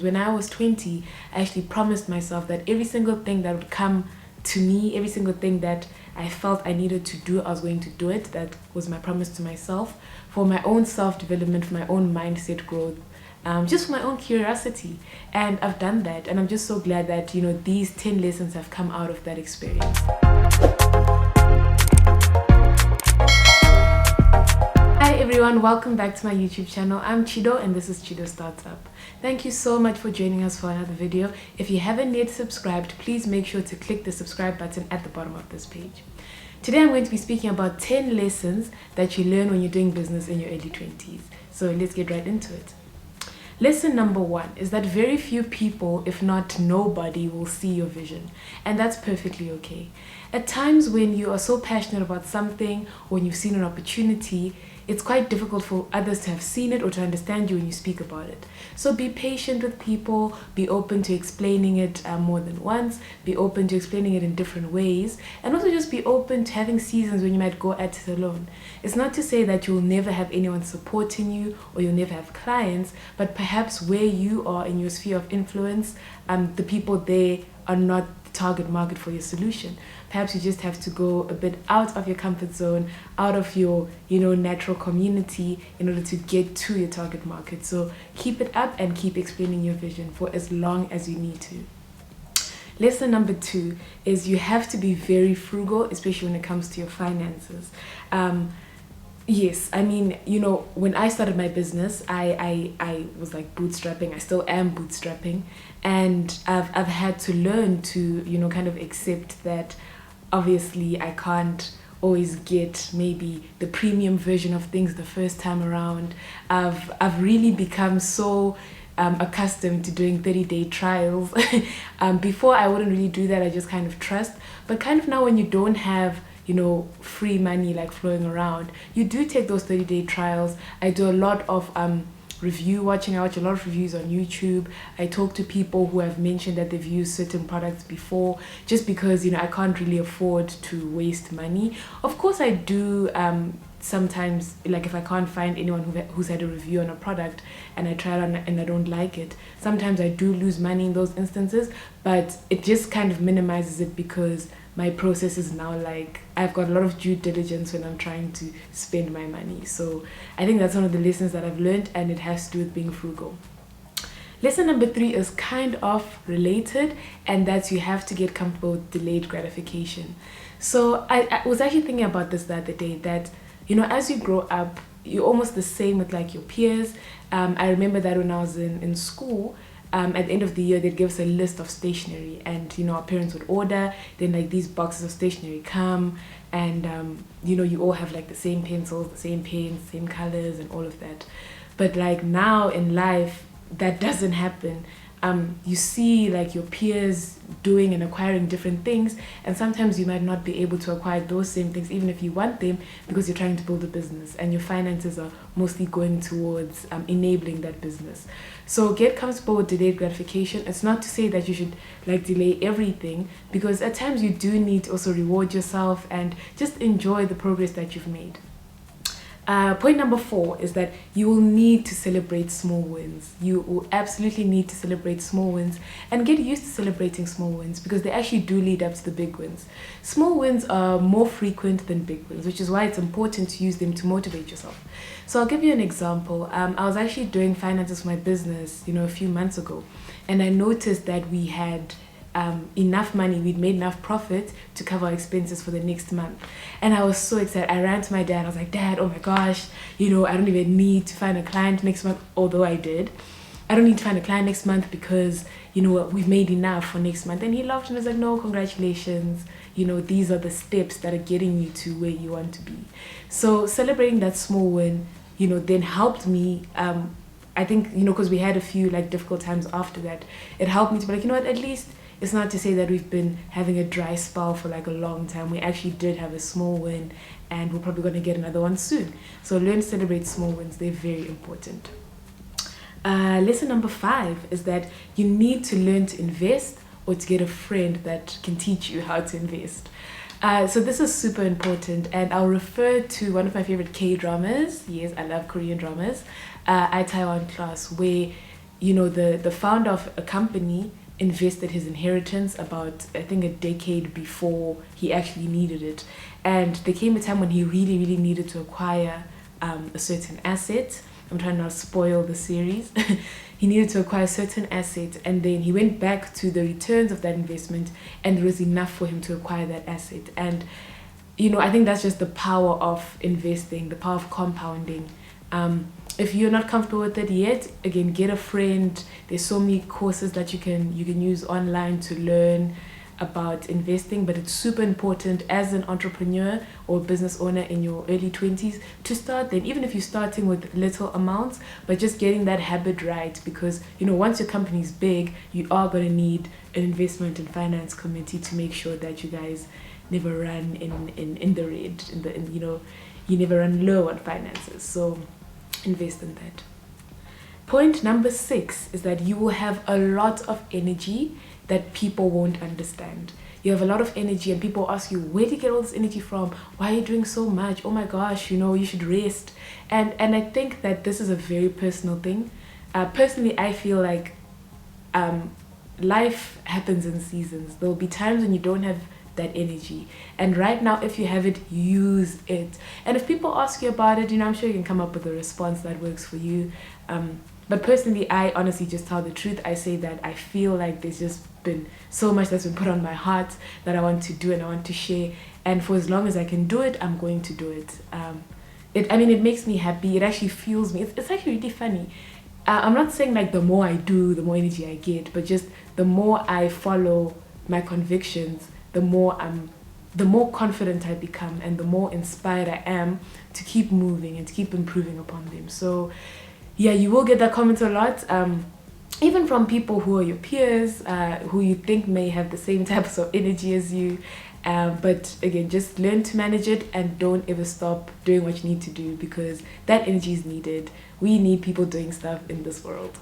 When I was 20, I actually promised myself that every single thing that would come to me, every single thing that I felt I needed to do, I was going to do it. That was my promise to myself for my own self-development, for my own mindset growth, just for my own curiosity. And I've done that, and I'm just so glad that these 10 lessons have come out of that experience. Hi everyone, welcome back to my YouTube channel. I'm Chido and this is Chido Startup. Thank you so much for joining us for another video. If you haven't yet subscribed, please make sure to click the subscribe button at the bottom of this page. Today I'm going to be speaking about 10 lessons that you learn when you're doing business in your early 20s. So let's get right into it. Lesson number 1 is that very few people, if not nobody, will see your vision, and that's perfectly okay. At times when you are so passionate about something, or when you've seen an opportunity, it's quite difficult for others to have seen it or to understand you when you speak about it. So be patient with people, be open to explaining it more than once, be open to explaining it in different ways, and also just be open to having seasons when you might go at it alone. It's not to say that you'll never have anyone supporting you or you'll never have clients, but perhaps where you are in your sphere of influence, the people there are not the target market for your solution. Perhaps you just have to go a bit out of your comfort zone, out of your natural community in order to get to your target market. So keep it up and keep explaining your vision for as long as you need to. Lesson number 2 is you have to be very frugal, especially when it comes to your finances. Yes, I mean, when I started my business, I was like bootstrapping. I still am bootstrapping, and I've had to learn to kind of accept that obviously I can't always get maybe the premium version of things the first time around. I've really become so accustomed to doing 30-day trials. Before I wouldn't really do that. I just kind of trust, but kind of now when you don't have free money like flowing around, you do take those 30-day trials. I do a lot of review watching. I watch a lot of reviews on YouTube. I talk to people who have mentioned that they've used certain products before, just because I can't really afford to waste money. Of course I do sometimes, like if I can't find anyone who's had a review on a product and I try it on and I don't like it, sometimes I do lose money in those instances, but it just kind of minimizes it because my process is now like I've got a lot of due diligence when I'm trying to spend my money. So I think that's one of the lessons that I've learned, and it has to do with being frugal. Lesson number 3 is kind of related, and that's you have to get comfortable with delayed gratification. So I was actually thinking about this the other day, that as you grow up, you're almost the same with like your peers. I remember that when I was in school, at the end of the year they'd give us a list of stationery, and our parents would order, then like these boxes of stationery come, and you all have like the same pencils, the same pens, same colors and all of that. But like now in life that doesn't happen. You see like your peers doing and acquiring different things, and sometimes you might not be able to acquire those same things even if you want them, because you're trying to build a business and your finances are mostly going towards enabling that business. So get comfortable with delayed gratification. It's not to say that you should like delay everything, because at times you do need to also reward yourself and just enjoy the progress that you've made. Point number 4 is that you will need to celebrate small wins. You will absolutely need to celebrate small wins and get used to celebrating small wins, because they actually do lead up to the big wins. Small wins are more frequent than big wins, which is why it's important to use them to motivate yourself. So I'll give you an example. I was actually doing finances for my business, a few months ago, and I noticed that we had enough money, we'd made enough profit to cover our expenses for the next month. And I was so excited. I ran to my dad. I was like, Dad, oh my gosh, I don't even need to find a client next month, although I did. I don't need to find a client next month because we've made enough for next month. And he laughed and was like, no, congratulations, these are the steps that are getting you to where you want to be. So celebrating that small win then helped me. I think because we had a few like difficult times after that, it helped me to be like, what, at least it's not to say that we've been having a dry spell for like a long time. We actually did have a small win, and we're probably going to get another one soon. So learn to celebrate small wins. They're very important. Lesson number 5 is that you need to learn to invest, or to get a friend that can teach you how to invest. So this is super important, and I'll refer to one of my favorite K-dramas. Yes, I love Korean dramas. I Taiwan Class, where the founder of a company invested his inheritance about, I think, a decade before he actually needed it. And there came a time when he really, really needed to acquire a certain asset. I'm trying not to spoil the series. He needed to acquire certain assets, and then he went back to the returns of that investment, and there was enough for him to acquire that asset. And I think that's just the power of investing, the power of compounding. If you're not comfortable with it yet, again, get a friend. There's so many courses that you can use online to learn about investing, but it's super important as an entrepreneur or business owner in your early 20s to start then, even if you're starting with little amounts, but just getting that habit right, because once your company's big, you are going to need an investment and finance committee to make sure that you guys never run in the red, you never run low on finances. So invest in that. Point number 6 is that you will have a lot of energy that people won't understand. You have a lot of energy and people ask you, where do you get all this energy from? Why are you doing so much? Oh my gosh, you should rest. And I think that this is a very personal thing. Personally, I feel like life happens in seasons. There will be times when you don't have that energy, and right now, if you have it, use it. And if people ask you about it, I'm sure you can come up with a response that works for you. But personally, I honestly just tell the truth. I say that I feel like there's just been so much that's been put on my heart that I want to do and I want to share. And for as long as I can do it, I'm going to do it. It makes me happy. It actually fuels me. It's actually really funny. I'm not saying like the more I do, the more energy I get, but just the more I follow my convictions, the more confident I become, and the more inspired I am to keep moving and to keep improving upon them. So yeah, you will get that comment a lot, even from people who are your peers, who you think may have the same types of energy as you. But again, just learn to manage it and don't ever stop doing what you need to do, because that energy is needed. We need people doing stuff in this world.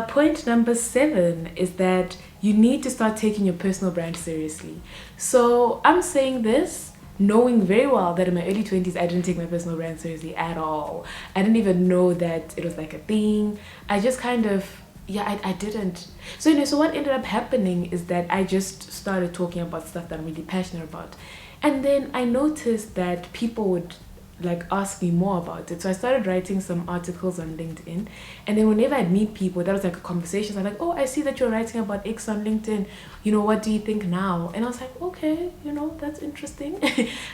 Point number 7 is that you need to start taking your personal brand seriously. So I'm saying this knowing very well that in my early 20s, I didn't take my personal brand seriously at all. I didn't even know that it was like a thing. I just kind of, I didn't. So what ended up happening is that I just started talking about stuff that I'm really passionate about. And then I noticed that people would ask me more about it. So I started writing some articles on LinkedIn, and then whenever I'd meet people, that was like a conversation. I'm like, oh, I see that you're writing about X on LinkedIn, what do you think now? And I was like, okay, that's interesting.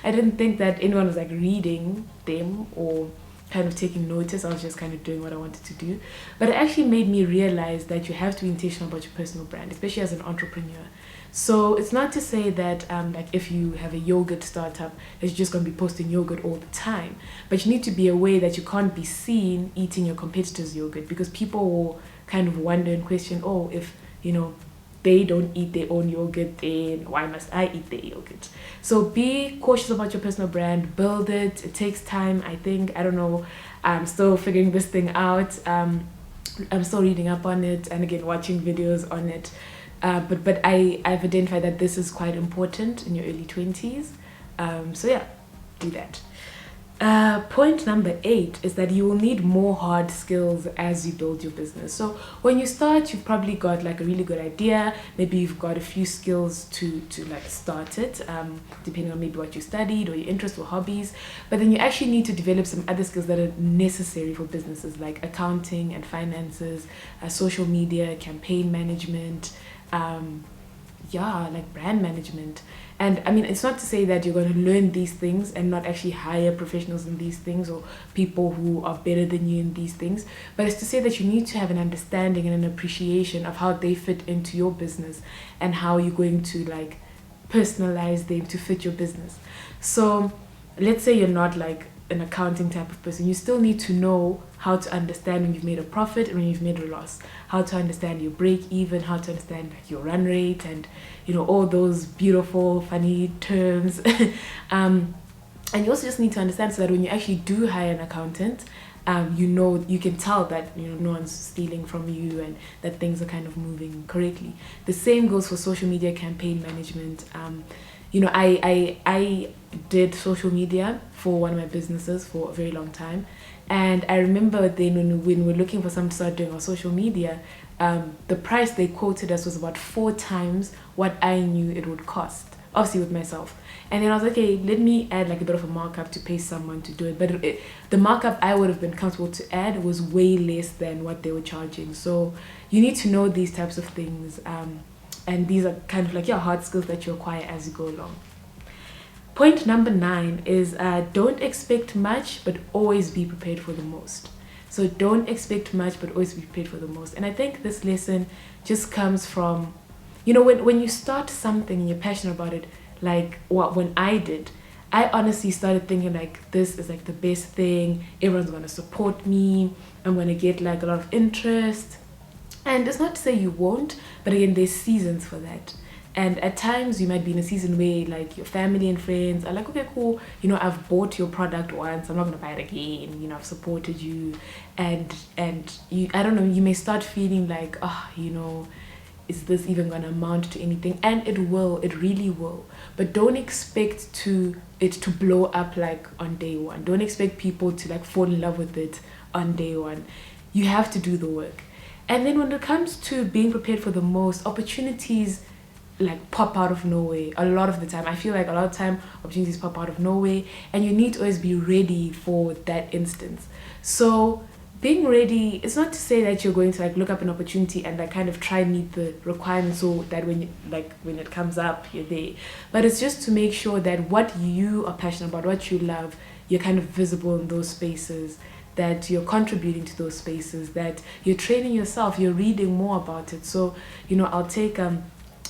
I didn't think that anyone was reading them or kind of taking notice. I was just kind of doing what I wanted to do. But it actually made me realize that you have to be intentional about your personal brand, especially as an entrepreneur. So it's not to say that if you have a yogurt startup, that you're just going to be posting yogurt all the time. But you need to be aware that you can't be seen eating your competitors' yogurt, because people will kind of wonder and question, oh, if, they don't eat their own yogurt, then why must I eat their yogurt? So be cautious about your personal brand, build it. It takes time, I think. I don't know. I'm still figuring this thing out. I'm still reading up on it and again, watching videos on it. But I've identified that this is quite important in your early 20s. So yeah, do that. Point number 8 is that you will need more hard skills as you build your business. So when you start, you've probably got a really good idea. Maybe you've got a few skills to start it, depending on maybe what you studied or your interests or hobbies. But then you actually need to develop some other skills that are necessary for businesses, like accounting and finances, social media, campaign management, brand management. And it's not to say that you're going to learn these things and not actually hire professionals in these things or people who are better than you in these things, but it's to say that you need to have an understanding and an appreciation of how they fit into your business and how you're going to personalize them to fit your business. So let's say you're not an accounting type of person, you still need to know how to understand when you've made a profit and when you've made a loss, how to understand your break even, how to understand your run rate, and all those beautiful funny terms. And you also just need to understand so that when you actually do hire an accountant, you can tell that no one's stealing from you and that things are kind of moving correctly. The same goes for social media campaign management. I did social media for one of my businesses for a very long time, And I remember then when we were looking for some to start doing our social media, the price they quoted us was about 4 times what I knew it would cost, obviously with myself. And then I was like, okay, let me add like a bit of a markup to pay someone to do it. But the markup I would have been comfortable to add was way less than what they were charging. So you need to know these types of things. And these are kind of like your hard skills that you acquire as you go along. Point number 9 is don't expect much, but always be prepared for the most. So don't expect much, but always be prepared for the most. And I think this lesson just comes from, when you start something and you're passionate about it, like when I did, I honestly started thinking like, this is like the best thing. Everyone's going to support me. I'm going to get like a lot of interest. And it's not to say you won't, but again, there's seasons for that. And at times you might be in a season where like your family and friends are like, okay, cool, I've bought your product once, I'm not gonna buy it again, I've supported you, and you, I don't know, you may start feeling like, is this even gonna amount to anything? And it really will. But don't expect it to blow up like on day one. Don't expect people to like fall in love with it on day one. You have to do the work. And then when it comes to being prepared for the most, opportunities like pop out of nowhere a lot of the time. I feel like a lot of time opportunities pop out of nowhere, and you need to always be ready for that instance. So being ready, it's not to say that you're going to like look up an opportunity and like kind of try and meet the requirements so that when it comes up, you're there. But it's just to make sure that what you are passionate about, what you love, you're kind of visible in those spaces, that you're contributing to those spaces, that you're training yourself, you're reading more about it. So, I'll take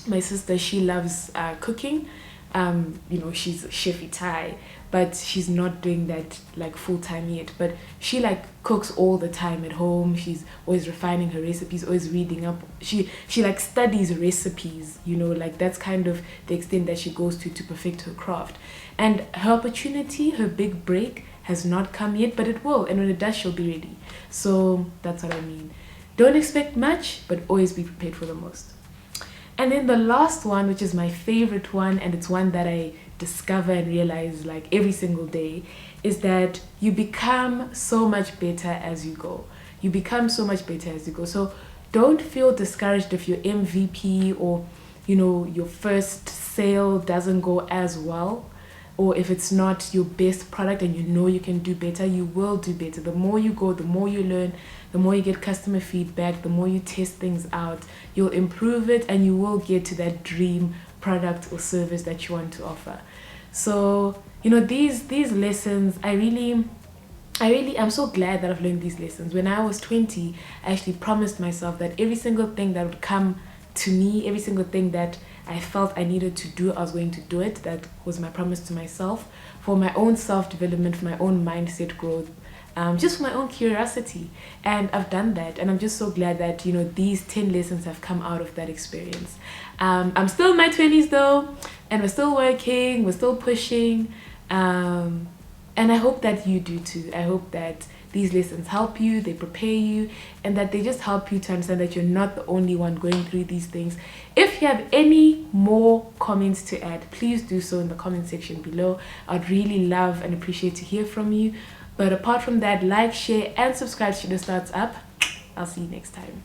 my sister, she loves cooking. She's chefy Thai, but she's not doing that like full-time yet. But she like cooks all the time at home. She's always refining her recipes, always reading up. She like studies recipes, like that's kind of the extent that she goes to perfect her craft. And her opportunity, her big break has not come yet, but it will. And when it does, she'll be ready. So that's what I mean. Don't expect much, but always be prepared for the most. And then the last one, which is my favorite one, and it's one that I discover and realize like every single day, is that you become so much better as you go. You become so much better as you go. So don't feel discouraged if your MVP or, your first sale doesn't go as well, or if it's not your best product and you can do better. You will do better. The more you go, the more you learn, the more you get customer feedback, the more you test things out, you'll improve it, and you will get to that dream product or service that you want to offer. So, these lessons, I'm so glad that I've learned these lessons. When I was 20, I actually promised myself that every single thing that would come to me, every single thing that I felt I needed to do, I was going to do it. That was my promise to myself, for my own self-development, for my own mindset growth, just for my own curiosity. And I've done that, and I'm just so glad that these 10 lessons have come out of that experience. I'm still in my 20s though, and we're still working, we're still pushing, and I hope that you do too. I hope that these lessons help you, they prepare you, and that they just help you to understand that you're not the only one going through these things. If you have any more comments to add, please do so in the comment section below. I'd really love and appreciate to hear from you. But apart from that, like, share, and subscribe to the Starts Up. I'll see you next time.